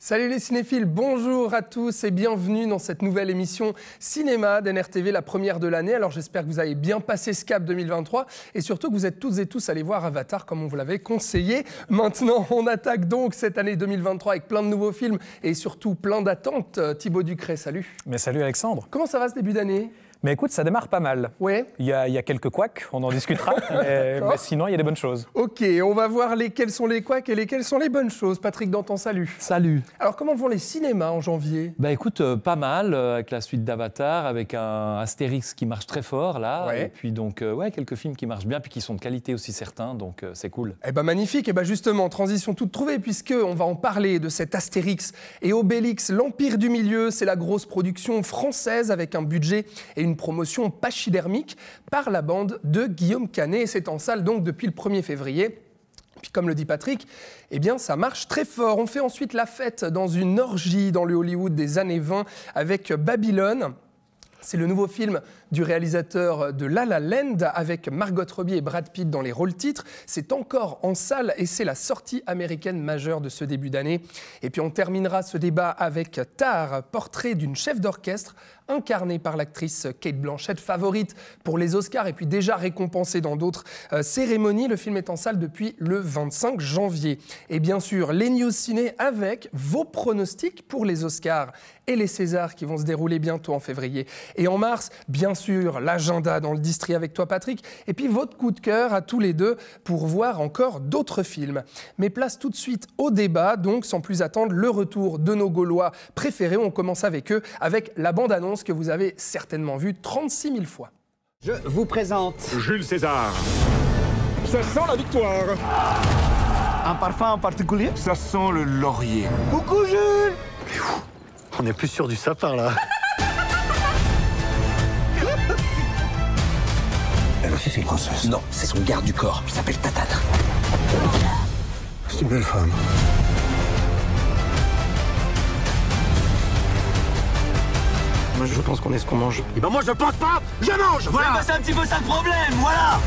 Salut les cinéphiles, bonjour à tous et bienvenue dans cette nouvelle émission Cinéma d'NRTV, la première de l'année. Alors j'espère que vous avez bien passé ce cap 2023 et surtout que vous êtes toutes et tous allés voir Avatar comme on vous l'avait conseillé. Maintenant, on attaque donc cette année 2023 avec plein de nouveaux films et surtout plein d'attentes. Thibaut Ducret, salut. Mais salut Alexandre. Comment ça va ce début d'année ? Mais écoute, ça démarre pas mal. Ouais. Il y a quelques couacs, on en discutera, mais sinon il y a des bonnes choses. Ok, on va voir lesquels sont les couacs et lesquelles sont les bonnes choses. Patrick Danton, salut. Salut. Alors comment vont les cinémas en janvier ? Bah écoute, pas mal, avec la suite d'Avatar, avec un Astérix qui marche très fort là, Ouais. et puis donc quelques films qui marchent bien, puis qui sont de qualité aussi certains, donc c'est cool. Eh ben magnifique, et ben justement, transition toute trouvée, puisque on va en parler de cet Astérix et Obélix, l'Empire du Milieu. C'est la grosse production française avec un budget et une promotion pachydermique par la bande de Guillaume Canet. C'est en salle donc depuis le 1er février. Puis comme le dit Patrick, eh bien ça marche très fort. On fait ensuite la fête dans une orgie dans le Hollywood des années 20 avec Babylone. C'est le nouveau film du réalisateur de La La Land avec Margot Robbie et Brad Pitt dans les rôles titres. C'est encore en salle et c'est la sortie américaine majeure de ce début d'année. Et puis on terminera ce débat avec Tar, portrait d'une chef d'orchestre incarnée par l'actrice Cate Blanchett, favorite pour les Oscars et puis déjà récompensée dans d'autres cérémonies. Le film est en salle depuis le 25 janvier. Et bien sûr, les news ciné avec vos pronostics pour les Oscars et les Césars qui vont se dérouler bientôt en février. Et en mars, bien sûr, l'agenda dans le district avec toi, Patrick. Et puis votre coup de cœur à tous les deux pour voir encore d'autres films. Mais place tout de suite au débat, donc sans plus attendre, le retour de nos Gaulois préférés. On commence avec eux, avec la bande-annonce que vous avez certainement vue 36 000 fois. Je vous présente Jules César. Ça sent la victoire. un parfum en particulier. Ça sent le laurier. Coucou Jules. On est plus sûr du sapin, là. Elle aussi c'est une princesse. Non, c'est son garde du corps, il s'appelle Tatane. C'est une belle femme. Moi je pense qu'on est ce qu'on mange. Et ben moi je pense pas, je mange. Voilà. c'est un petit peu ça le problème, voilà.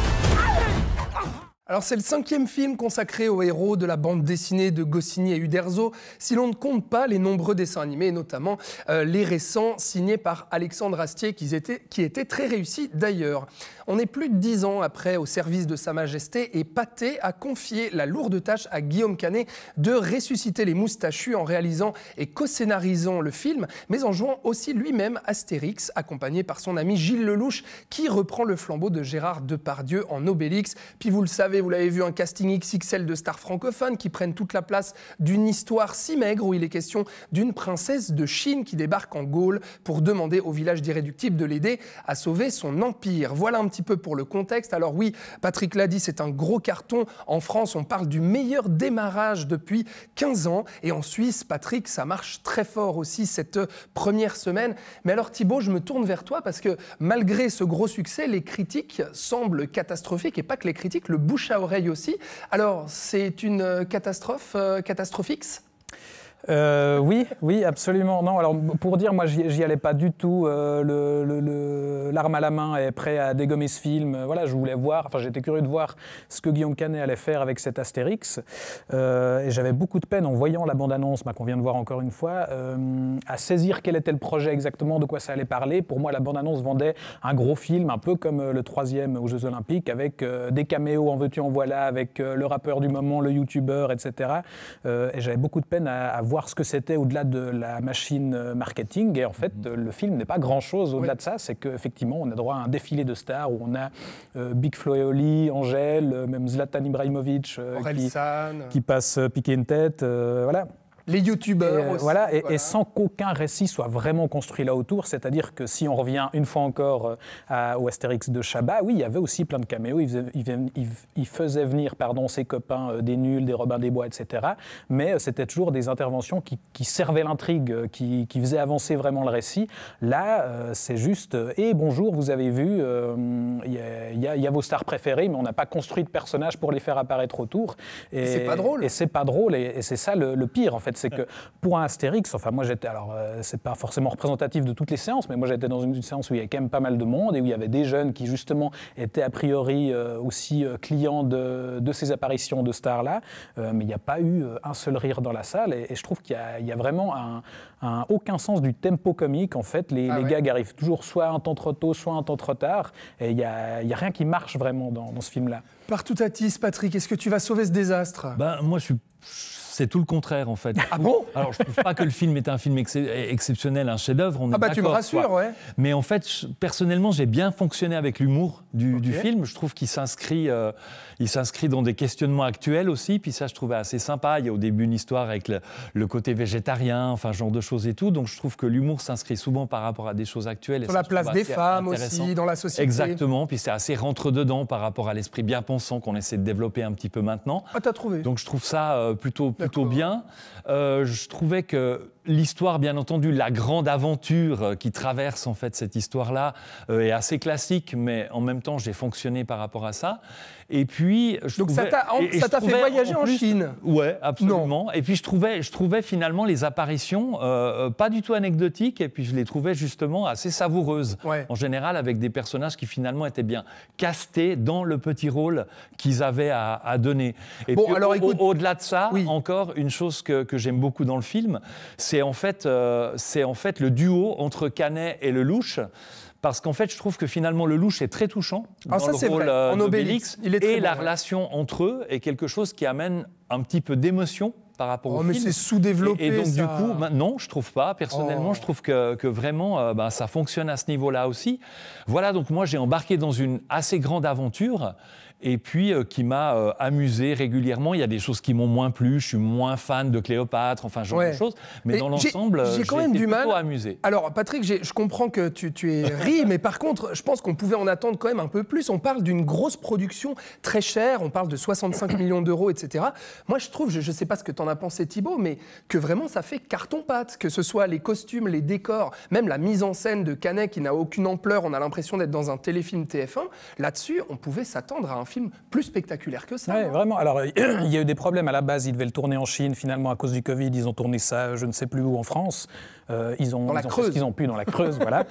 Alors c'est le 5e film consacré aux héros de la bande dessinée de Goscinny et Uderzo, si l'on ne compte pas les nombreux dessins animés, notamment les récents signés par Alexandre Astier, qui étaient très réussis d'ailleurs. On est plus de 10 ans après au service de Sa Majesté et Pathé a confié la lourde tâche à Guillaume Canet de ressusciter les moustachus en réalisant et co-scénarisant le film, mais en jouant aussi lui-même Astérix, accompagné par son ami Gilles Lelouch, qui reprend le flambeau de Gérard Depardieu en Obélix. Puis vous le savez, vous l'avez vu, un casting XXL de stars francophones qui prennent toute la place d'une histoire si maigre où il est question d'une princesse de Chine qui débarque en Gaule pour demander au village d'Irréductible de l'aider à sauver son empire. Voilà un petit peu pour le contexte. Alors oui, Patrick l'a dit, c'est un gros carton. En France, on parle du meilleur démarrage depuis 15 ans. Et en Suisse, Patrick, ça marche très fort aussi cette première semaine. Mais alors Thibaut, je me tourne vers toi parce que malgré ce gros succès, les critiques semblent catastrophiques et pas que les critiques, le bouche à oreille aussi. Alors, c'est une catastrophe, catastrophix ? Oui, absolument. Non, alors pour dire, moi, j'y allais pas du tout. L'arme à la main est prêt à dégommer ce film. Voilà, je voulais voir. Enfin, j'étais curieux de voir ce que Guillaume Canet allait faire avec cet Astérix. Et j'avais beaucoup de peine en voyant la bande-annonce, qu'on vient de voir encore une fois, à saisir quel était le projet exactement, de quoi ça allait parler. Pour moi, la bande-annonce vendait un gros film, un peu comme le 3e aux Jeux Olympiques, avec des caméos en veux-tu en voilà, avec le rappeur du moment, le youtubeur, etc. Et j'avais beaucoup de peine à voir ce que c'était au-delà de la machine marketing. Et en fait, le film n'est pas grand-chose au-delà de ça. C'est qu'effectivement, on a droit à un défilé de stars où on a Big Flo et Oli, Angèle, même Zlatan Ibrahimovic qui passe piquer une tête. Voilà. Les youtubeurs aussi. Voilà, et sans qu'aucun récit soit vraiment construit là autour, c'est-à-dire que si on revient une fois encore au Astérix de Chabat, oui, il y avait aussi plein de caméos, il faisait venir ses copains des Nuls, des Robin des Bois, etc. Mais c'était toujours des interventions qui servaient l'intrigue, qui faisaient avancer vraiment le récit. Là, c'est juste, bonjour, vous avez vu, il y a vos stars préférées, mais on n'a pas construit de personnages pour les faire apparaître autour. Et c'est pas drôle. Et c'est pas drôle, et c'est ça le pire, en fait. fait, c'est que pour un Astérix, enfin moi j'étais, alors c'est pas forcément représentatif de toutes les séances, mais moi j'étais dans une séance où il y avait quand même pas mal de monde et où il y avait des jeunes qui justement étaient a priori aussi clients de ces apparitions de stars-là, mais il n'y a pas eu un seul rire dans la salle et je trouve qu'il y a vraiment aucun sens du tempo comique. En fait, les gags arrivent toujours soit un temps trop tôt, soit un temps trop tard, et il y a rien qui marche vraiment dans ce film-là. Partout à Tis, Patrick, est-ce que tu vas sauver ce désastre? Moi, c'est tout le contraire, en fait. Ah bon? Alors, je ne trouve pas que le film est un film exceptionnel, un chef-d'œuvre. On est tu me rassures, ouais. Mais en fait, personnellement, j'ai bien fonctionné avec l'humour du film. Je trouve qu'il s'inscrit dans des questionnements actuels aussi. Puis ça, je trouvais assez sympa. Il y a au début une histoire avec le côté végétarien, enfin, ce genre de choses et tout. Donc, je trouve que l'humour s'inscrit souvent par rapport à des choses actuelles. Sur la place des femmes aussi, dans la société. Exactement. Puis c'est assez rentre-dedans par rapport à l'esprit bien pensant qu'on essaie de développer un petit peu maintenant. Ah, t'as trouvé? Donc, je trouve ça plutôt bien. Je trouvais que l'histoire, bien entendu, la grande aventure qui traverse en fait cette histoire-là est assez classique, mais en même temps, j'ai fonctionné par rapport à ça. Et puis, donc ça t'a fait voyager en Chine? Ouais, absolument. Non. Et puis je trouvais finalement les apparitions pas du tout anecdotiques, et puis je les trouvais justement assez savoureuses. Ouais. En général, avec des personnages qui finalement étaient bien castés dans le petit rôle qu'ils avaient à donner. Et puis, alors, au-delà de ça, encore une chose que j'aime beaucoup dans le film, c'est en fait le duo entre Canet et Lelouch. Parce qu'en fait, je trouve que finalement, Lelouch est très touchant dans le rôle d'Obélix. Et la relation entre eux est quelque chose qui amène un petit peu d'émotion par rapport au film. Mais c'est sous-développé, et donc, ça. du coup, non, je trouve pas. Personnellement, je trouve que vraiment, ça fonctionne à ce niveau-là aussi. Voilà, donc moi, j'ai embarqué dans une assez grande aventure et puis qui m'a amusé régulièrement. Il y a des choses qui m'ont moins plu, je suis moins fan de Cléopâtre, enfin, ce genre de choses. Mais dans l'ensemble, j'ai quand même du mal. Plutôt amusé. Alors, Patrick, je comprends que tu es ri, mais par contre, je pense qu'on pouvait en attendre quand même un peu plus. On parle d'une grosse production très chère, on parle de 65 millions d'euros, etc. Moi, je trouve, je ne sais pas ce que tu en as pensé, Thibaut, mais que vraiment, ça fait carton-pâte, que ce soit les costumes, les décors, même la mise en scène de Canet qui n'a aucune ampleur, on a l'impression d'être dans un téléfilm TF1. Là-dessus, on pouvait s'attendre à un film plus spectaculaire que ça. Oui, vraiment. Alors, il y a eu des problèmes à la base. Ils devaient le tourner en Chine. Finalement, à cause du Covid, ils ont tourné ça, je ne sais plus où, en France. Ils ont fait ce qu'ils ont pu dans la Creuse, voilà.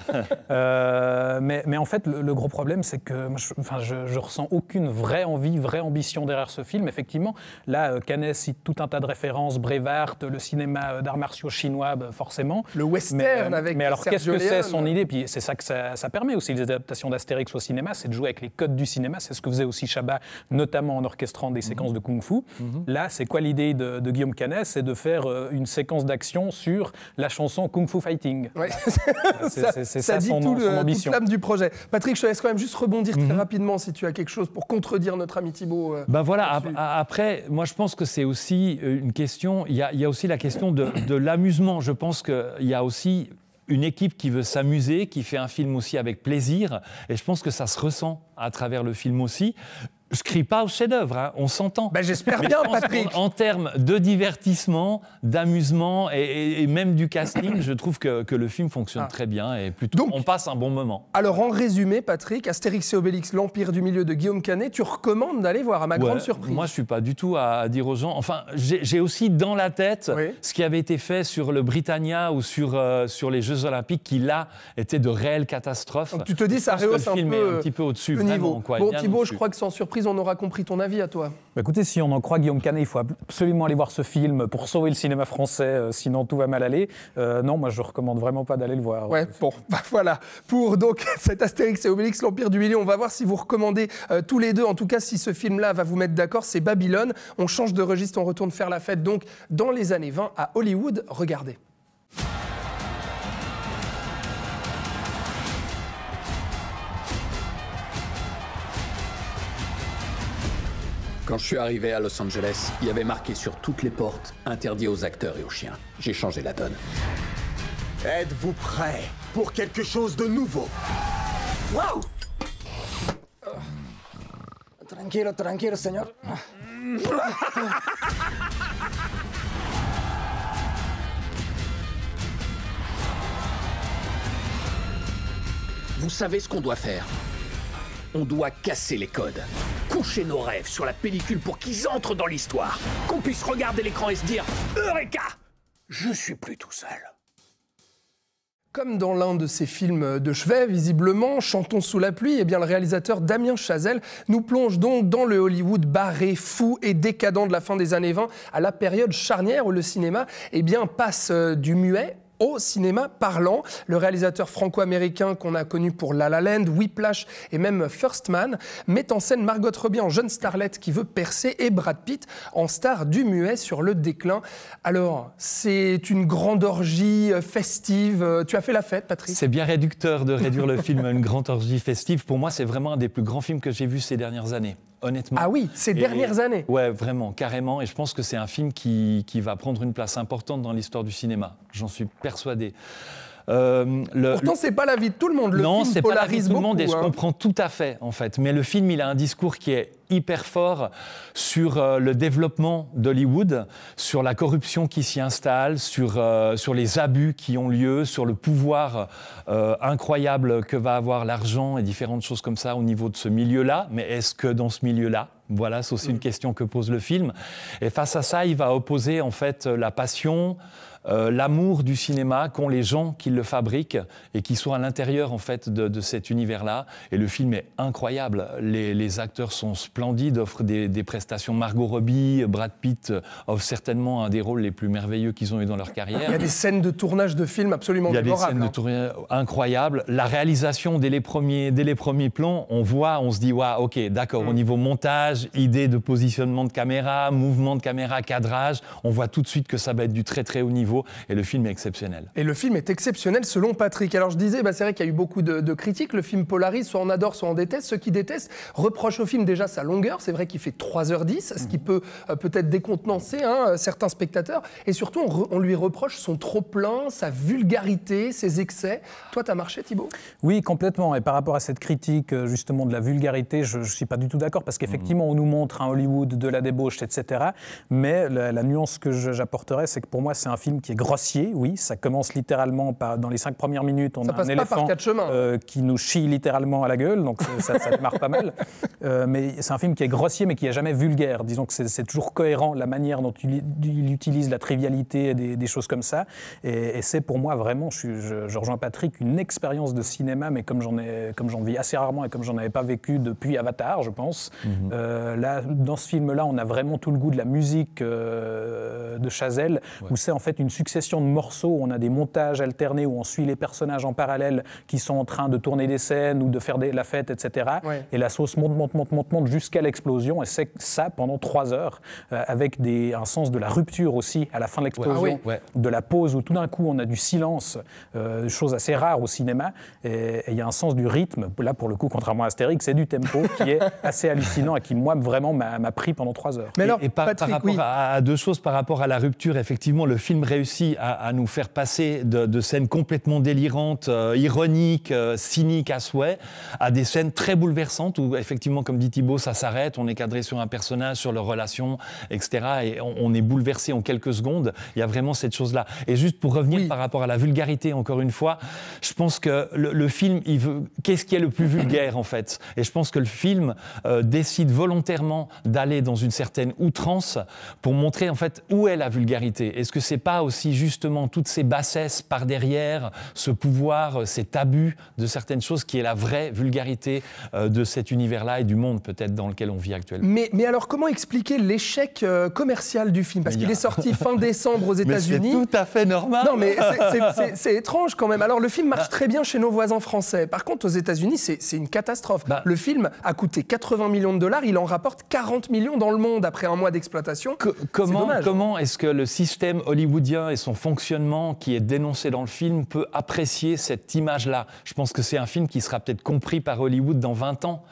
Mais en fait, le gros problème, c'est que je ressens aucune vraie envie, vraie ambition derrière ce film. Effectivement, là, Canet cite tout un tas de références, Brevard, le cinéma d'arts martiaux chinois, forcément. Le western avec mais alors, Sergio qu'est-ce que Leone. c'est son idée? Puis c'est ça que ça permet aussi, les adaptations d'Astérix au cinéma, c'est de jouer avec les codes du cinéma. C'est ce que faisait aussi Chabat, notamment en orchestrant des séquences de kung-fu. Là, c'est quoi l'idée de Guillaume Canet? C'est de faire une séquence d'action sur la chanson Kung Fu Fighting. Ouais. C'est ça dit son ambition. Toute l'âme du projet. Patrick, je te laisse quand même juste rebondir très rapidement si tu as quelque chose pour contredire notre ami Thibaut. Voilà, après, moi je pense que c'est aussi une question, il y a aussi la question de l'amusement. Je pense qu'il y a aussi une équipe qui veut s'amuser, qui fait un film aussi avec plaisir, et je pense que ça se ressent à travers le film aussi. Je ne crie pas au chef-d'œuvre, hein, on s'entend. J'espère bien, Patrick. En termes de divertissement, d'amusement et même du casting, je trouve que le film fonctionne très bien et plutôt donc, on passe un bon moment. Alors, en résumé, Patrick, Astérix et Obélix, l'Empire du Milieu de Guillaume Canet, tu recommandes d'aller voir, à ma grande surprise. Moi, je ne suis pas du tout à dire aux gens... Enfin, j'ai aussi dans la tête ce qui avait été fait sur le Britannia ou sur les Jeux Olympiques qui, là, étaient de réelles catastrophes. Donc, tu te dis, ça rehausse un petit peu au-dessus, le niveau. Vraiment, bon, Thibaut, je crois que sans surprise, on aura compris ton avis à toi. Écoutez, si on en croit Guillaume Canet, il faut absolument aller voir ce film pour sauver le cinéma français, sinon tout va mal aller. Non, moi je recommande vraiment pas d'aller le voir. Ouais, bon, voilà. Pour donc cet Astérix et Obélix, l'Empire du Milieu, on va voir si vous recommandez tous les deux. En tout cas, si ce film-là va vous mettre d'accord, c'est Babylone. On change de registre, on retourne faire la fête donc dans les années 20 à Hollywood. Regardez. Quand je suis arrivé à Los Angeles, il y avait marqué sur toutes les portes « Interdit aux acteurs et aux chiens ». J'ai changé la donne. Êtes-vous prêts pour quelque chose de nouveau? Wow! Tranquilo, tranquilo, señor. Vous savez ce qu'on doit faire? On doit casser les codes. Coucher nos rêves sur la pellicule pour qu'ils entrent dans l'histoire. Qu'on puisse regarder l'écran et se dire « Eureka !» je suis plus tout seul. Comme dans l'un de ses films de chevet, visiblement, Chantons sous la pluie, eh bien, le réalisateur Damien Chazelle nous plonge donc dans le Hollywood barré, fou et décadent de la fin des années 20 à la période charnière où le cinéma eh bien, passe du muet au cinéma parlant. Le réalisateur franco-américain qu'on a connu pour La La Land, Whiplash et même First Man met en scène Margot Robbie en jeune starlette qui veut percer et Brad Pitt en star du muet sur le déclin. Alors, c'est une grande orgie festive. Tu as fait la fête, Patrick? C'est bien réducteur de réduire le film à une grande orgie festive. Pour moi, c'est vraiment un des plus grands films que j'ai vus ces dernières années. Honnêtement. Ah oui, ces dernières années. Ouais, vraiment, carrément. Et je pense que c'est un film qui va prendre une place importante dans l'histoire du cinéma. J'en suis persuadé. Pourtant, c'est pas l'avis de tout le monde. Non, c'est pas l'avis de tout le monde et je hein. comprends tout à fait, en fait. Mais le film, il a un discours qui est hyper fort sur le développement d'Hollywood, sur la corruption qui s'y installe, sur les abus qui ont lieu, sur le pouvoir incroyable que va avoir l'argent et différentes choses comme ça au niveau de ce milieu-là. Mais est-ce que dans ce milieu-là, voilà, c'est aussi une question que pose le film. Et face à ça, il va opposer en fait la passion, l'amour du cinéma qu'ont les gens qui le fabriquent et qui sont à l'intérieur en fait de cet univers-là. Et le film est incroyable. Les acteurs sont splendides, offrent des prestations. Margot Robbie, Brad Pitt offrent certainement un des rôles les plus merveilleux qu'ils ont eu dans leur carrière. Il y a des scènes de tournage de films absolument mémorables. Il y a des scènes de tournage incroyables. La réalisation, dès les premiers plans, on se dit, waouh, ok, d'accord, au niveau montage, idée de positionnement de caméra, mouvement de caméra, cadrage, on voit tout de suite que ça va être du très très haut niveau et le film est exceptionnel. Et le film est exceptionnel selon Patrick. Alors je disais, c'est vrai qu'il y a eu beaucoup de critiques, le film polarise, soit on adore, soit on déteste. Ceux qui détestent reprochent au film déjà sa longueur, c'est vrai qu'il fait 3h10, ce qui peut peut-être décontenancer certains spectateurs, et surtout on lui reproche son trop-plein, sa vulgarité, ses excès. Toi, t'as marché, Thibaut? Oui, complètement, et par rapport à cette critique justement de la vulgarité, je ne suis pas du tout d'accord, parce qu'effectivement on nous montre un Hollywood de la débauche, etc. Mais la nuance que j'apporterais, c'est que pour moi c'est un film qui est grossier, oui, ça commence littéralement dans les 5 premières minutes, on a un éléphant qui nous chie littéralement à la gueule, donc ça démarre pas mal. Mais c'est un film qui est grossier, mais qui n'est jamais vulgaire. Disons que c'est toujours cohérent, la manière dont il utilise la trivialité, des choses comme ça. Et c'est pour moi vraiment, je rejoins Patrick, une expérience de cinéma, mais comme j'en vis assez rarement et comme j'en avais pas vécu depuis Avatar, je pense. Là, dans ce film-là, on a vraiment tout le goût de la musique de Chazelle, où c'est en fait une succession de morceaux, où on a des montages alternés, où on suit les personnages en parallèle qui sont en train de tourner des scènes ou de faire la fête, etc. Et la sauce monte jusqu'à l'explosion, et c'est ça pendant 3 heures, avec un sens de la rupture aussi à la fin de l'explosion, de la pause où tout d'un coup on a du silence, chose assez rare au cinéma, et il y a un sens du rythme, là pour le coup contrairement à Astérix, c'est du tempo qui est assez hallucinant et qui moi vraiment m'a pris pendant 3 heures. Mais alors, par rapport à deux choses, par rapport à la rupture, effectivement le film réussit à nous faire passer de scènes complètement délirantes, ironiques, cyniques à souhait, à des scènes très bouleversantes où effectivement, comme dit Thibaut, ça s'arrête, on est cadré sur un personnage, sur leurs relations, etc. Et on est bouleversé en quelques secondes. Il y a vraiment cette chose-là. Et juste pour revenir par rapport à la vulgarité, encore une fois, je pense que le film, il veut... Qu'est-ce qui est le plus vulgaire, en fait? Et je pense que le film décide volontairement d'aller dans une certaine outrance pour montrer, en fait, où est la vulgarité. Est-ce que c'est pas aussi, justement, toutes ces bassesses par derrière, ce pouvoir, cet abus de certaines choses qui est la vraie vulgarité de cet univers-là et du monde, peut-être, dans lequel on vit actuellement. Mais alors, comment expliquer l'échec commercial du film? Parce qu'il est sorti fin décembre aux États-Unis. Mais c'est tout à fait normal. Non, mais c'est étrange quand même. Alors, le film marche très bien chez nos voisins français. Par contre, aux États-Unis, c'est une catastrophe. Le film a coûté 80 millions de dollars. Il en rapporte 40 millions dans le monde après un mois d'exploitation. Comment est-ce que le système hollywoodien et son fonctionnement qui est dénoncé dans le film peut apprécier cette image-là? Je pense que c'est un film qui sera peut-être compris par Hollywood dans 20 ans,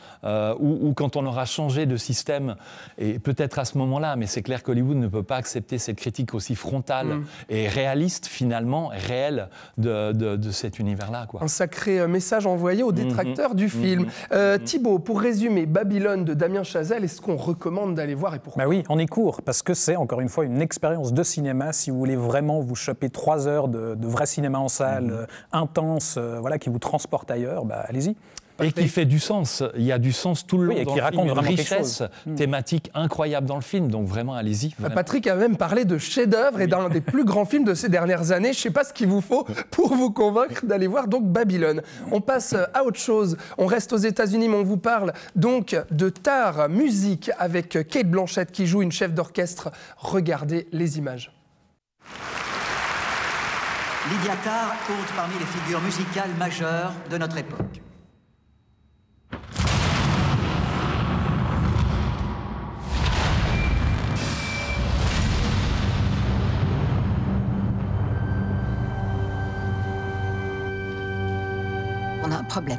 ou quand on aura changé de système, et peut-être à ce moment-là, mais c'est clair qu'Hollywood ne peut pas accepter cette critique aussi frontale et réaliste, finalement, réelle de cet univers-là, quoi. Un sacré message envoyé aux détracteurs du film. Thibaut, pour résumer, Babylone de Damien Chazelle, est-ce qu'on recommande d'aller voir et pourquoi? Oui, on y court, parce que c'est encore une fois une expérience de cinéma. Si vous voulez vraiment vous choper 3 heures de vrai cinéma en salle, intense, qui vous transporte ailleurs, allez-y. Et qui fait du sens. Il y a du sens tout le long. Oui, et qui raconte vraiment quelque chose. Thématique incroyable dans le film. Donc vraiment, allez-y. Patrick a même parlé de chef-d'œuvre et d'un des plus grands films de ces dernières années. Je ne sais pas ce qu'il vous faut pour vous convaincre d'aller voir donc Babylone. On passe à autre chose. On reste aux États-Unis, mais on vous parle donc de Tar, musique avec Cate Blanchett qui joue une chef d'orchestre. Regardez les images. Lydia Tarr compte parmi les figures musicales majeures de notre époque. On a un problème.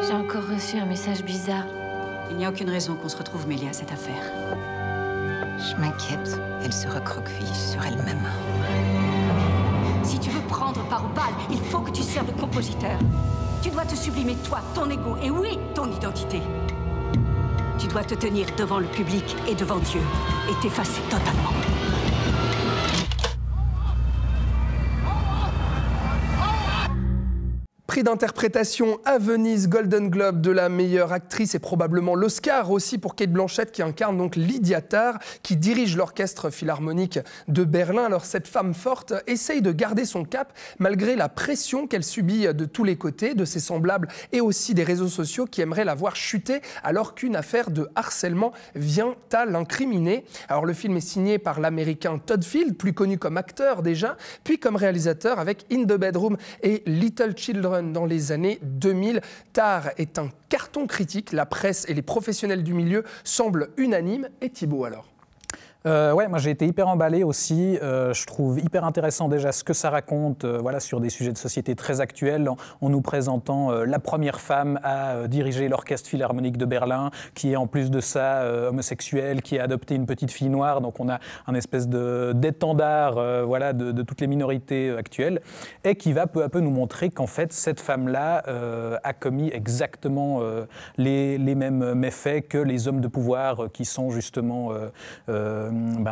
J'ai encore reçu un message bizarre. Il n'y a aucune raison qu'on se retrouve mêlés à cette affaire. Je m'inquiète. Elle se recroqueville sur elle-même. Si tu veux prendre part au bal, il faut que tu serves de compositeur. Tu dois te sublimer toi, ton ego et oui, ton identité. Tu dois te tenir devant le public et devant Dieu et t'effacer totalement. Prix d'interprétation à Venise, Golden Globe de la meilleure actrice et probablement l'Oscar aussi pour Cate Blanchett qui incarne donc Lydia Tarr, qui dirige l'orchestre philharmonique de Berlin. Alors cette femme forte essaye de garder son cap malgré la pression qu'elle subit de tous les côtés, de ses semblables et aussi des réseaux sociaux qui aimeraient la voir chuter alors qu'une affaire de harcèlement vient à l'incriminer. Alors le film est signé par l'américain Todd Field, plus connu comme acteur déjà, puis comme réalisateur avec In the Bedroom et Little Children dans les années 2000. Tar est un carton critique. La presse et les professionnels du milieu semblent unanimes. Et Thibaut alors ? Ouais, moi j'ai été hyper emballé aussi. Je trouve hyper intéressant déjà ce que ça raconte voilà, sur des sujets de société très actuels, en nous présentant la première femme à diriger l'orchestre philharmonique de Berlin, qui est en plus de ça homosexuelle, qui a adopté une petite fille noire. Donc on a un espèce d'étendard voilà, de toutes les minorités actuelles, et qui va peu à peu nous montrer qu'en fait cette femme-là a commis exactement les mêmes méfaits que les hommes de pouvoir qui sont justement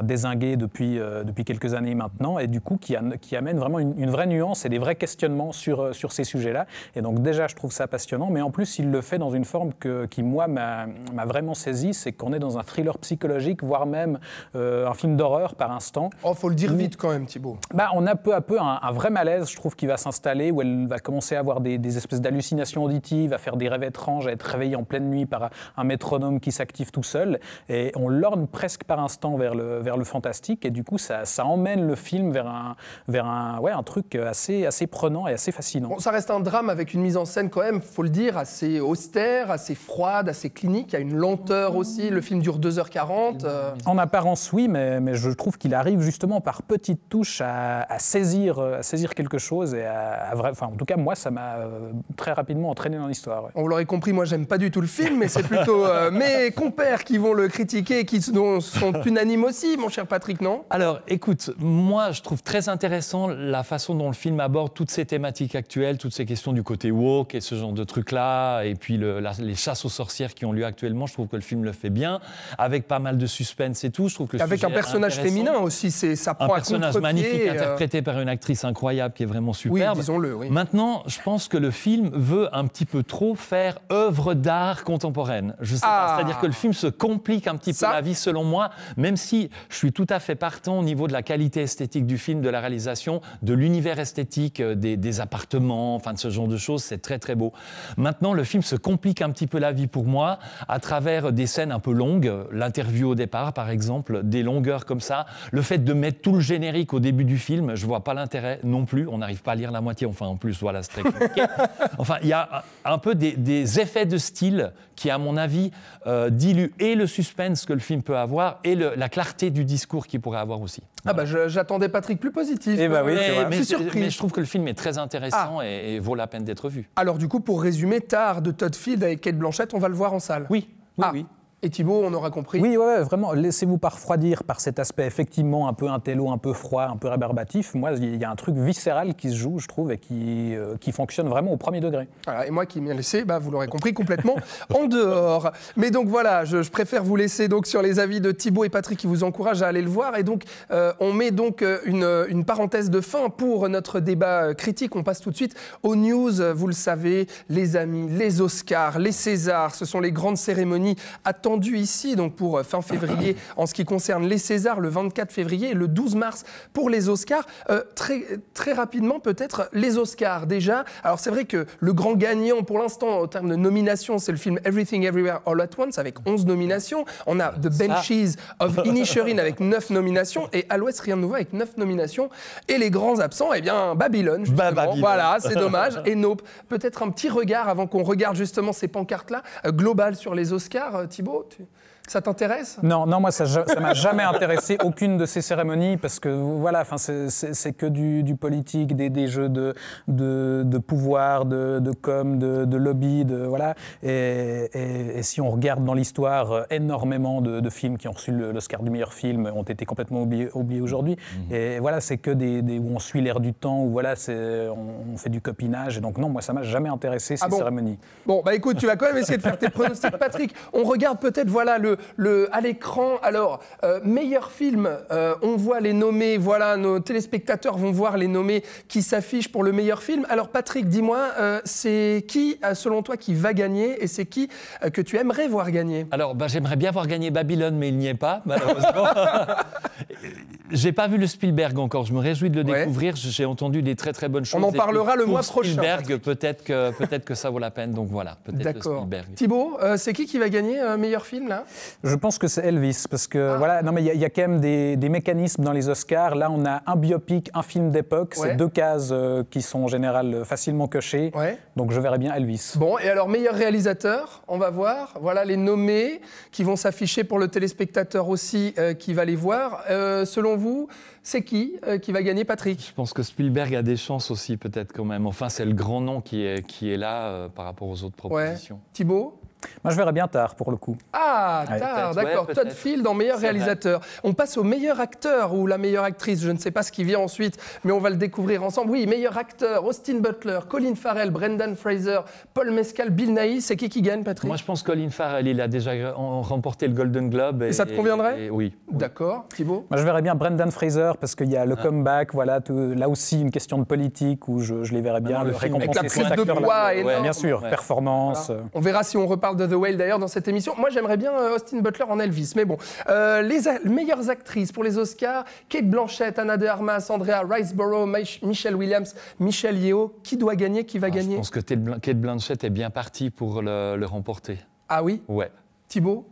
dézingués depuis quelques années maintenant, et du coup qui amène vraiment une vraie nuance et des vrais questionnements sur ces sujets-là. Et donc déjà, je trouve ça passionnant, mais en plus, il le fait dans une forme qui moi, m'a vraiment saisi, c'est qu'on est dans un thriller psychologique, voire même un film d'horreur par instant. Oh, faut le dire vite quand même, Thibaut. On a peu à peu un vrai malaise, je trouve, qui va s'installer, où elle va commencer à avoir des espèces d'hallucinations auditives, à faire des rêves étranges, à être réveillée en pleine nuit par un métronome qui s'active tout seul, et on lorgne presque par instant vers le fantastique, et du coup ça emmène le film vers un truc assez prenant et assez fascinant. Bon, ça reste un drame avec une mise en scène quand même, faut le dire, assez austère, assez froide, assez clinique. Il y a une lenteur aussi, le film dure 2h40. En apparence oui, mais je trouve qu'il arrive justement par petites touches à saisir quelque chose, et en tout cas moi ça m'a très rapidement entraîné dans l'histoire. Ouais. On l'aurait compris, moi j'aime pas du tout le film, mais c'est plutôt mes compères qui vont le critiquer et qui sont unanimes aussi, mon cher Patrick, non ? Alors, écoute, moi, je trouve très intéressant la façon dont le film aborde toutes ces thématiques actuelles, toutes ces questions du côté woke et ce genre de trucs-là, et puis les chasses aux sorcières qui ont lieu actuellement. Je trouve que le film le fait bien, avec pas mal de suspense et tout. Je trouve que avec un personnage féminin aussi, ça prend un personnage magnifique, interprété par une actrice incroyable qui est vraiment superbe. Oui, disons-le, oui. Maintenant, je pense que le film veut un petit peu trop faire œuvre d'art contemporaine. Je sais pas, c'est-à-dire que le film se complique un petit peu la vie, selon moi, même si je suis tout à fait partant au niveau de la qualité esthétique du film, de la réalisation, de l'univers esthétique, des appartements, enfin de ce genre de choses, c'est très très beau. Maintenant, le film se complique un petit peu la vie pour moi à travers des scènes un peu longues, l'interview au départ par exemple, des longueurs comme ça, le fait de mettre tout le générique au début du film, je vois pas l'intérêt non plus, on n'arrive pas à lire la moitié, enfin en plus, voilà, c'est très compliqué. Enfin, il y a un peu des effets de style qui, à mon avis, diluent et le suspense que le film peut avoir et la clarté du discours qu'il pourrait avoir aussi. Voilà. J'attendais Patrick plus positif. Oui, je suis surpris. Mais je trouve que le film est très intéressant et vaut la peine d'être vu. Alors du coup, pour résumer, Tar de Todd Field avec Cate Blanchett, on va le voir en salle. Oui. Et Thibaut, on aura compris. Oui, ouais, vraiment, laissez-vous pas refroidir par cet aspect effectivement un peu intello, un peu froid, un peu rébarbatif. Moi, il y a un truc viscéral qui se joue, je trouve, et qui fonctionne vraiment au premier degré. Voilà, et moi qui m'ai laissé, vous l'aurez compris, complètement en dehors. Mais donc voilà, je préfère vous laisser donc sur les avis de Thibaut et Patrick qui vous encouragent à aller le voir. Et donc, on met donc une parenthèse de fin pour notre débat critique. On passe tout de suite aux news. Vous le savez, les amis, les Oscars, les Césars, ce sont les grandes cérémonies attendues ici, donc pour fin février en ce qui concerne les Césars, le 24 février et le 12 mars pour les Oscars. Très rapidement, peut-être, les Oscars déjà. Alors c'est vrai que le grand gagnant pour l'instant en termes de nomination, c'est le film Everything Everywhere All at Once avec 11 nominations. On a The Banshees of Inisherin avec 9 nominations et À l'Ouest, rien de nouveau avec 9 nominations. Et les grands absents, eh bien Babylone, justement. Babylone. Voilà, c'est dommage. Et Nope. Peut-être un petit regard avant qu'on regarde justement ces pancartes-là, globales sur les Oscars, Thibaut. Ça t'intéresse ? Non, moi ça m'a jamais intéressé aucune de ces cérémonies parce que voilà, c'est que du politique, des jeux de pouvoir, de com, de lobby, voilà. Et si on regarde dans l'histoire, énormément de films qui ont reçu l'Oscar du meilleur film ont été complètement oubliés aujourd'hui. Et voilà, c'est que où on suit l'air du temps, où voilà, on fait du copinage. Et donc non, moi ça m'a jamais intéressé ces cérémonies. Bon, écoute, tu vas quand même essayer de faire tes pronostics, Patrick. On regarde peut-être, voilà, à l'écran. Alors, meilleur film, on voit les nommés, voilà, nos téléspectateurs vont voir les nommés qui s'affichent pour le meilleur film. Alors, Patrick, dis-moi, c'est qui, selon toi, qui va gagner et c'est qui que tu aimerais voir gagner ? Alors, j'aimerais bien voir gagner Babylone, mais il n'y est pas, malheureusement. J'ai pas vu le Spielberg encore, je me réjouis de le découvrir, j'ai entendu des très très bonnes choses. On en parlera le mois prochain. Spielberg, peut-être que ça vaut la peine, donc voilà, peut-être le Spielberg. Thibaut, c'est qui va gagner meilleur film, là ? Je pense que c'est Elvis, parce que voilà, non mais il y a quand même des mécanismes dans les Oscars. Là, on a un biopic, un film d'époque, c'est 2 cases qui sont en général facilement cochées. Donc je verrais bien Elvis. Bon, et alors meilleur réalisateur, on va voir. Voilà les nommés qui vont s'afficher pour le téléspectateur aussi qui va les voir. Selon vous, c'est qui va gagner, Patrick ? Je pense que Spielberg a des chances aussi, peut-être quand même. Enfin, c'est le grand nom qui est là par rapport aux autres propositions. Thibaut ? Moi, je verrais bien Tar, pour le coup. Ah, Tar, d'accord. Todd Field en meilleur réalisateur. On passe au meilleur acteur ou la meilleure actrice. Je ne sais pas ce qui vient ensuite, mais on va le découvrir ensemble. Oui, meilleur acteur, Austin Butler, Colin Farrell, Brendan Fraser, Paul Mescal, Bill Nighy. C'est qui gagne, Patrick ? Moi, je pense que Colin Farrell, il a déjà remporté le Golden Globe. Et ça te conviendrait ? Oui. D'accord. Thibaut ? Moi, je verrais bien Brendan Fraser, parce qu'il y a le comeback, voilà, là aussi, une question de politique, où je les verrais bien récompenser cet acteur-là. Bien sûr, performance. Voilà. On verra si on reparle de The Whale, d'ailleurs, dans cette émission. Moi, j'aimerais bien Austin Butler en Elvis, mais bon. Les meilleures actrices pour les Oscars, Cate Blanchett, Ana de Armas, Andrea Riseborough, Michelle Williams, Michelle Yeoh. Qui doit gagner ? Qui va gagner ? Je pense que Cate Blanchett est bien partie pour le remporter. Ah oui ? Ouais. Thibaut ?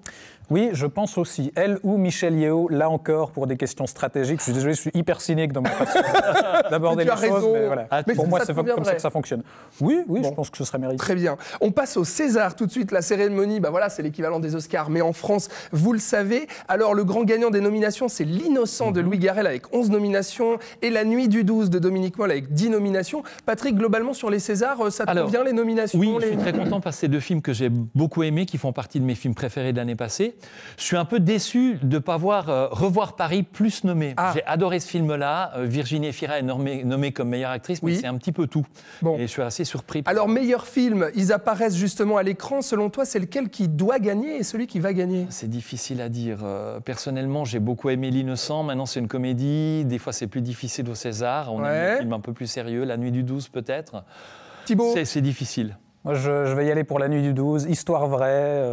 Oui, je pense aussi. Elle ou Michelle Yeoh, là encore, pour des questions stratégiques. Je suis désolé, je suis hyper cynique dans ma façon d'aborder les choses, mais voilà. Pour moi, c'est comme ça que ça fonctionne. Oui, bon, je pense que ce serait mérité. Très bien. On passe au César tout de suite. La cérémonie, voilà, c'est l'équivalent des Oscars, mais en France, vous le savez. Alors, le grand gagnant des nominations, c'est L'Innocent de Louis Garrel avec 11 nominations et La Nuit du 12 de Dominique Moll avec 10 nominations. Patrick, globalement, sur les Césars, ça te convient, les nominations ? Oui, je suis très content parce que c'est 2 films que j'ai beaucoup aimés, qui font partie de mes films préférés de l'année passée. Je suis un peu déçu de ne pas voir Revoir Paris plus nommé. J'ai adoré ce film-là. Virginie Efira est nommée comme meilleure actrice, mais c'est un petit peu tout. Bon. Et je suis assez surpris. Alors, meilleur film, ils apparaissent justement à l'écran. Selon toi, c'est lequel qui doit gagner et celui qui va gagner ? C'est difficile à dire. Personnellement, j'ai beaucoup aimé L'Innocent. Maintenant, c'est une comédie. Des fois, c'est plus difficile au César. On aime des films un peu plus sérieux. La Nuit du 12, peut-être. Thibaut ? C'est difficile. Moi, je vais y aller pour La Nuit du 12, histoire vraie,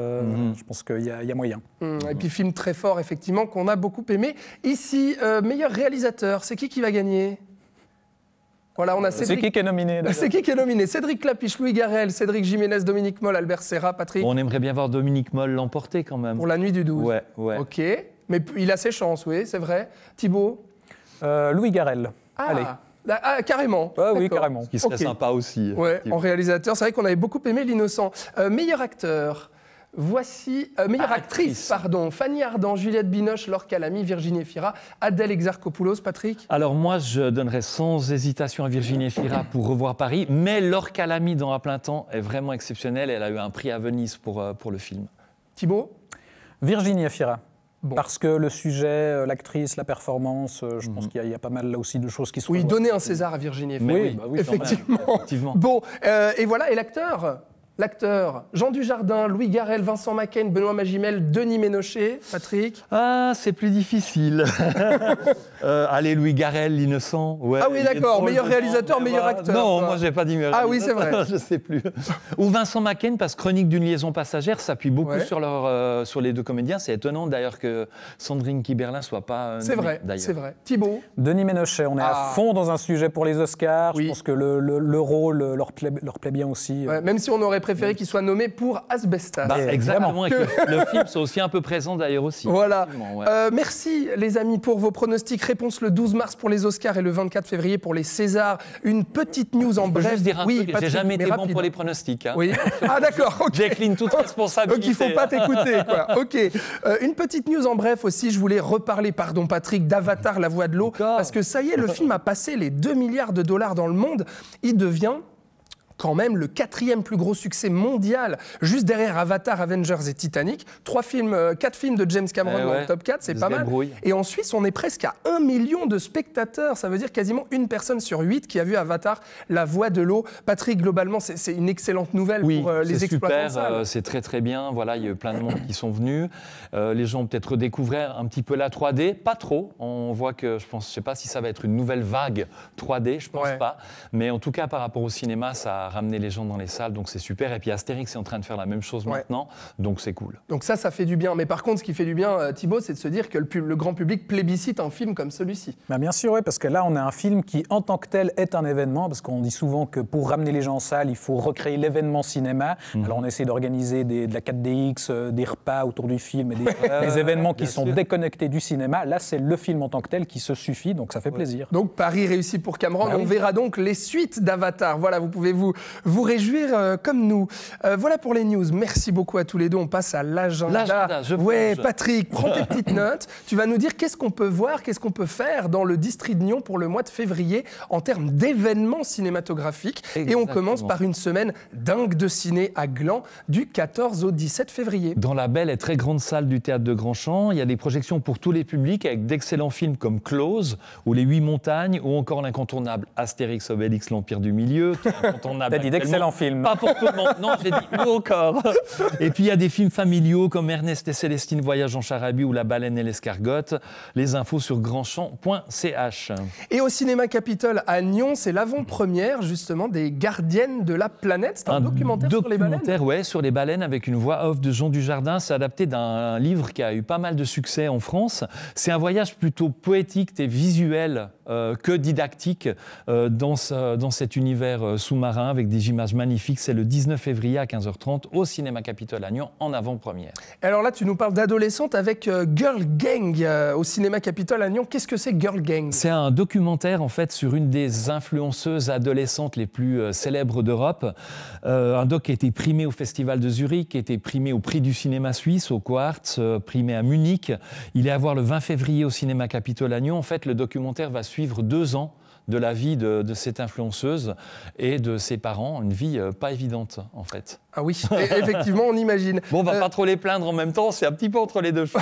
je pense qu'il y a moyen. Et puis film très fort, effectivement, qu'on a beaucoup aimé. Ici, meilleur réalisateur, c'est qui va gagner ? Voilà, on a Cédric... C'est qui est nominé ? C'est qui est nominé ? Cédric Clapiche, Louis Garrel, Cédric Jiménez, Dominique Moll, Albert Serra, Patrick. On aimerait bien voir Dominique Moll l'emporter quand même. Pour La Nuit du 12 ? Ouais. Ok, mais il a ses chances, oui, c'est vrai. Thibaut ? Louis Garrel. Allez. Ah, carrément. Oui, carrément. Ce qui serait sympa aussi. Ouais, en réalisateur, c'est vrai qu'on avait beaucoup aimé L'Innocent. Meilleur acteur, voici... meilleure actrice, pardon. Fanny Ardant, Juliette Binoche, Laure Calamy, Virginie Efira, Adèle Exarchopoulos, Patrick. Alors moi, je donnerais sans hésitation à Virginie Efira pour Revoir Paris, mais Laure Calamy dans À plein temps est vraiment exceptionnelle. Elle a eu un prix à Venise pour le film. Thibaut ? Virginie Efira. Bon. Parce que le sujet, l'actrice, la performance, je pense qu'il y a pas mal là aussi de choses qui sont... Oui, donner un César à Virginie Efira. Oui, effectivement. Bon, et voilà, et l'acteur Jean Dujardin, Louis Garrel, Vincent Macaigne, Benoît Magimel, Denis Ménochet, Patrick. Ah, c'est plus difficile. Allez, Louis Garrel, l'innocent. Ouais, ah oui, d'accord, meilleur réalisateur, meilleur acteur. Non, moi, j'ai pas dit meilleur réalisateur. Ah oui, c'est vrai. Je sais plus. Ou Vincent Macaigne, parce que Chronique d'une liaison passagère s'appuie beaucoup sur les deux comédiens. C'est étonnant, d'ailleurs, que Sandrine Kiberlin soit pas... c'est vrai. Thibaut. Denis Ménochet, on est à fond dans un sujet pour les Oscars. Oui. Je pense que le rôle leur plaît bien aussi. Ouais, même si on aurait préféré qu'il soit nommé pour Asbestas. Exactement, et que le film soit aussi un peu présent d'ailleurs aussi. Voilà. Merci les amis pour vos pronostics. Réponse le 12 mars pour les Oscars et le 24 février pour les Césars. Une petite news en bref. Je peux juste dire un truc, j'ai jamais été bon pour les pronostics. Hein. Oui. Ah d'accord. Okay. Jacqueline, toute responsabilité. Donc il ne faut pas t'écouter, quoi. Ok. Une petite news en bref aussi. Je voulais reparler, pardon Patrick, d'Avatar, la voix de l'eau, parce que ça y est, le film a passé les 2 milliards de dollars dans le monde. Il devient quand même le 4e plus gros succès mondial, juste derrière Avatar, Avengers et Titanic. 4 films de James Cameron dans le top 4, c'est pas mal. Et en Suisse, on est presque à 1 million de spectateurs. Ça veut dire quasiment une personne sur 8 qui a vu Avatar, la voix de l'eau. Patrick, globalement, c'est une excellente nouvelle pour les exploitants de salles. C'est très très bien. Voilà, il y a eu plein de monde qui sont venus. Les gens ont peut-être redécouvert un petit peu la 3D, pas trop. On voit que, je sais pas si ça va être une nouvelle vague 3D, je pense pas. Mais en tout cas, par rapport au cinéma, ça a ramené les gens dans les salles, donc c'est super. Et puis Astérix est en train de faire la même chose maintenant, donc c'est cool. Donc ça fait du bien. Mais par contre, ce qui fait du bien, Thibaut, c'est de se dire que le grand public plébiscite un film comme celui-ci. Bah bien sûr, oui, parce que là, on a un film qui, en tant que tel, est un événement, parce qu'on dit souvent que pour ramener les gens en salle, il faut recréer l'événement cinéma. Alors on essaie d'organiser de la 4DX, des repas autour du film, et des événements qui sont déconnectés du cinéma. Là, c'est le film en tant que tel qui se suffit, donc ça fait plaisir. Donc Paris réussi pour Cameron. On verra donc les suites d'Avatar. Voilà, vous pouvez vous réjouir comme nous. Voilà pour les news. Merci beaucoup à tous les deux. On passe à l'agenda. Patrick, prends tes petites notes. Tu vas nous dire qu'est-ce qu'on peut voir, qu'est-ce qu'on peut faire dans le District de Nyon pour le mois de février en termes d'événements cinématographiques. Exactement. Et on commence par une semaine dingue de ciné à Gland du 14 au 17 février. Dans la belle et très grande salle du Théâtre de Grandchamp, il y a des projections pour tous les publics avec d'excellents films comme Close ou Les 8 montagnes ou encore l'incontournable Astérix, Obélix, l'Empire du Milieu. T'as dit d'excellents films. Pas pour tout le monde, non, j'ai dit ou encore. Et puis il y a des films familiaux comme Ernest et Célestine Voyage en Charabie ou La Baleine et l'Escargotte. Les infos sur grandchamp.ch. Et au Cinéma Capitole à Nyon, c'est l'avant-première justement des Gardiennes de la planète. C'est un documentaire sur les baleines. Oui, sur les baleines avec une voix off de Jean Dujardin. C'est adapté d'un livre qui a eu pas mal de succès en France. C'est un voyage plutôt poétique et visuel que didactique dans cet univers sous-marin avec des images magnifiques. C'est le 19 février à 15h30 au Cinéma Capitole à Nyon en avant-première. Alors là, tu nous parles d'adolescente avec Girl Gang au Cinéma Capitole à Nyon. Qu'est-ce que c'est Girl Gang ? C'est un documentaire en fait sur une des influenceuses adolescentes les plus célèbres d'Europe. Un doc qui a été primé au Festival de Zurich, qui a été primé au Prix du cinéma suisse, au Quartz, primé à Munich. Il est à voir le 20 février au Cinéma Capitole à Nyon. En fait, le documentaire va suivre 2 ans de la vie de cette influenceuse et de ses parents, une vie pas évidente en fait. Ah oui, effectivement, on imagine. Bon, on va pas trop les plaindre en même temps, c'est un petit peu entre les deux choses.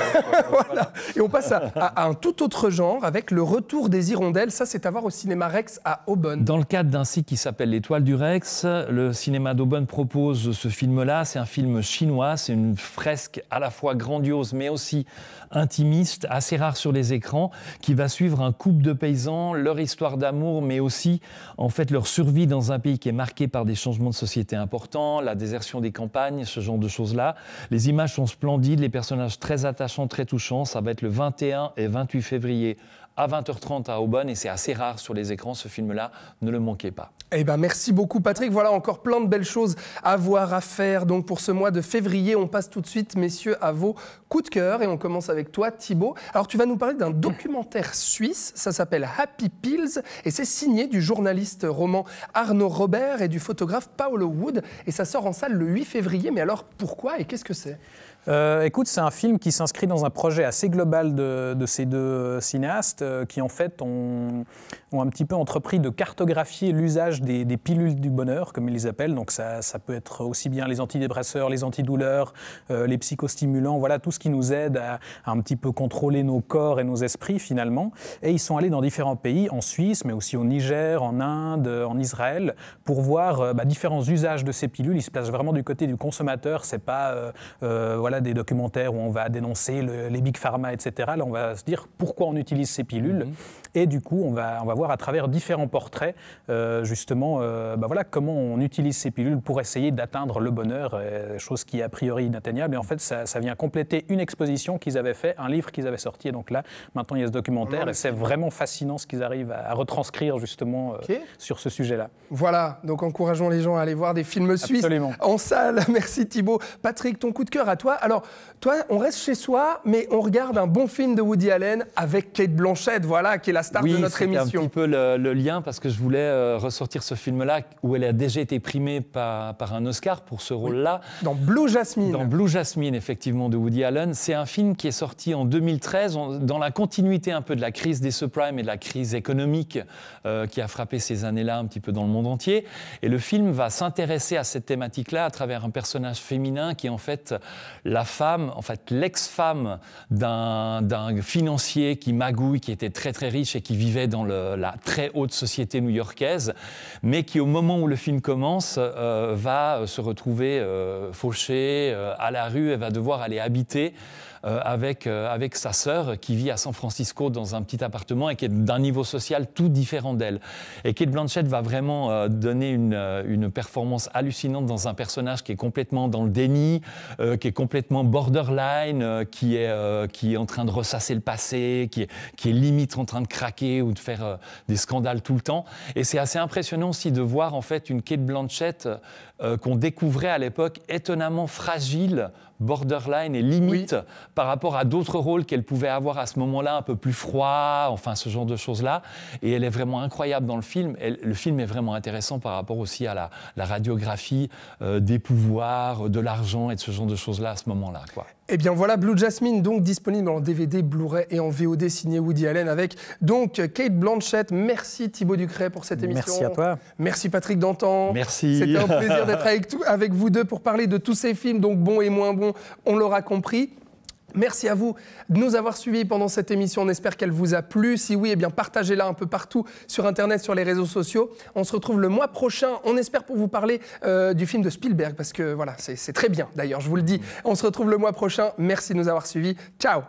Voilà. Et on passe à un tout autre genre avec Le Retour des Hirondelles. Ça, c'est à voir au Cinéma Rex à Aubonne. Dans le cadre d'un site qui s'appelle l'Étoile du Rex, le cinéma d'Aubonne propose ce film-là. C'est un film chinois, c'est une fresque à la fois grandiose mais aussi intimiste, assez rare sur les écrans, qui va suivre un couple de paysans, leur histoire d'amour, mais aussi en fait leur survie dans un pays qui est marqué par des changements de société importants, la désertion des campagnes, ce genre de choses-là. Les images sont splendides, les personnages très attachants, très touchants. Ça va être le 21 et 28 février à 20h30 à Aubonne et c'est assez rare sur les écrans, ce film-là, ne le manquez pas. Eh ben, merci beaucoup Patrick, voilà encore plein de belles choses à voir, à faire. Donc pour ce mois de février, on passe tout de suite, messieurs, à vos coups de cœur et on commence avec toi Thibaut. Alors tu vas nous parler d'un documentaire suisse, ça s'appelle Happy Pills et c'est signé du journaliste roman Arnaud Robert et du photographe Paolo Wood et ça sort en salle le 8 février. Mais alors pourquoi et qu'est-ce que c'est ? Écoute, c'est un film qui s'inscrit dans un projet assez global de ces deux cinéastes qui, en fait, ont un petit peu entrepris de cartographier l'usage des pilules du bonheur, comme ils les appellent. Donc ça peut être aussi bien les antidépresseurs, les antidouleurs, les psychostimulants, voilà, tout ce qui nous aide à un petit peu contrôler nos corps et nos esprits, finalement. Et ils sont allés dans différents pays, en Suisse, mais aussi au Niger, en Inde, en Israël, pour voir différents usages de ces pilules. Ils se placent vraiment du côté du consommateur. C'est pas voilà, des documentaires où on va dénoncer les big pharma, etc. Là, on va se dire pourquoi on utilise ces pilules. Et du coup, on va voir à travers différents portraits, justement, voilà, comment on utilise ces pilules pour essayer d'atteindre le bonheur, chose qui est a priori inatteignable. Et en fait, ça vient compléter une exposition qu'ils avaient fait, un livre qu'ils avaient sorti. Et donc là, maintenant, il y a ce documentaire. Et c'est vraiment fascinant ce qu'ils arrivent à retranscrire, justement, sur ce sujet-là. Voilà, donc encourageons les gens à aller voir des films suisses en salle. Merci Thibaut. Patrick, ton coup de cœur à toi. Alors, toi, on reste chez soi, mais on regarde un bon film de Woody Allen avec Cate Blanchett, voilà, qui est la star de notre émission. Oui, un petit peu le lien, parce que je voulais ressortir ce film-là, où elle a déjà été primée par un Oscar pour ce rôle-là. Dans Blue Jasmine. Dans Blue Jasmine, effectivement, de Woody Allen. C'est un film qui est sorti en 2013, dans la continuité un peu de la crise des subprimes et de la crise économique qui a frappé ces années-là un petit peu dans le monde entier. Et le film va s'intéresser à cette thématique-là à travers un personnage féminin qui est en fait la femme, en fait l'ex-femme d'un financier qui magouille, qui était très très riche et qui vivait dans la très haute société new-yorkaise, mais qui au moment où le film commence va se retrouver fauchée à la rue et va devoir aller habiter avec sa sœur qui vit à San Francisco dans un petit appartement et qui est d'un niveau social tout différent d'elle. Et Cate Blanchett va vraiment donner une performance hallucinante dans un personnage qui est complètement dans le déni, qui est complètement borderline, qui est en train de ressasser le passé, qui est limite en train de craquer ou de faire des scandales tout le temps. Et c'est assez impressionnant aussi de voir en fait une Cate Blanchett qu'on découvrait à l'époque étonnamment fragile, borderline et limite par rapport à d'autres rôles qu'elle pouvait avoir à ce moment-là, un peu plus froid, enfin ce genre de choses-là. Et elle est vraiment incroyable dans le film. Le film est vraiment intéressant par rapport aussi à la radiographie des pouvoirs, de l'argent et de ce genre de choses-là à ce moment-là, quoi. Eh bien voilà, Blue Jasmine, donc disponible en DVD, Blu-ray et en VOD signé Woody Allen avec donc Cate Blanchett. Merci Thibaut Ducret pour cette émission. Merci à toi. Merci Patrick Dantan. Merci. C'était un plaisir d'être avec vous deux pour parler de tous ces films, donc bons et moins bons, on l'aura compris. Merci à vous de nous avoir suivis pendant cette émission. On espère qu'elle vous a plu. Si oui, eh bien partagez-la un peu partout sur Internet, sur les réseaux sociaux. On se retrouve le mois prochain. On espère pour vous parler du film de Spielberg parce que voilà, c'est très bien d'ailleurs, je vous le dis. On se retrouve le mois prochain. Merci de nous avoir suivis. Ciao.